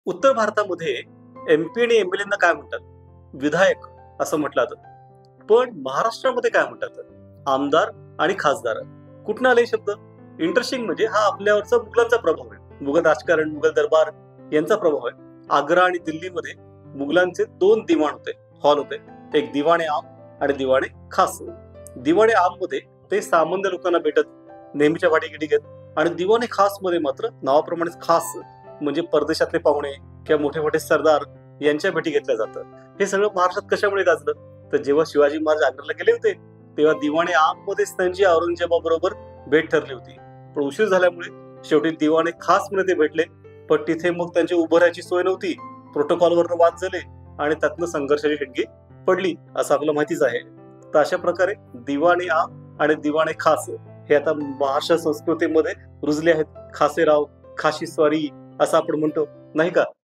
उत्तर भारतामध्ये एमपी आणि एमएलए काय म्हणतात? विधायक असं म्हटलं जातं. पण महाराष्ट्रामध्ये काय म्हणतात? आमदार आणि खासदार. कुठनं आले शब्द? इंटरेस्टिंग म्हणजे हा आपल्यावरचा मुघलांचा प्रभाव आहे. मुघल राजकारण, मुघल दरबार यांचा प्रभाव आहे. आग्रा आणि दिल्लीमध्ये मुघलांचे 2 दिवाण होते, हॉल होते. एक दिवाणे आम आणि दिवाणे खास. दिवाणे आम मध्ये ते सामान्य लोकांना भेटत, नेहमीच्या भाटीगिटी घेत आणि दिवाणे खास मध्ये मात्र नावाप्रमाणेच खास म्हणजे परदेशातले पाहुणे किंवा मोठे मोठे सरदार यांच्या भेटी घेतल्या जातं. हे सगळं महाराष्ट्रात कशामुळे गाजलं? तर जेव्हा शिवाजी महाराज आग्र्याला गेले होते तेव्हा दिवाणे आम मध्येच त्यांची औरंगजेबाबरोबर भेट ठरली होती. पण उशीर झाल्यामुळे शेवटी दिवाणे खास मध्ये ते भेटले. पण तिथे मग त्यांची उभं राहायची सोय नव्हती. प्रोटोकॉलवर वाद झाले आणि त्यातनं संघर्षाची ठिणगी पडली असं आपल्याला माहितीच आहे. तर अशा प्रकारे दिवाणे आम आणि दिवाणे खास हे आता महाराष्ट्र संस्कृतीमध्ये रुजले आहेत. खासेराव, खाशी स्वारी असं आपण म्हणतो नाही का?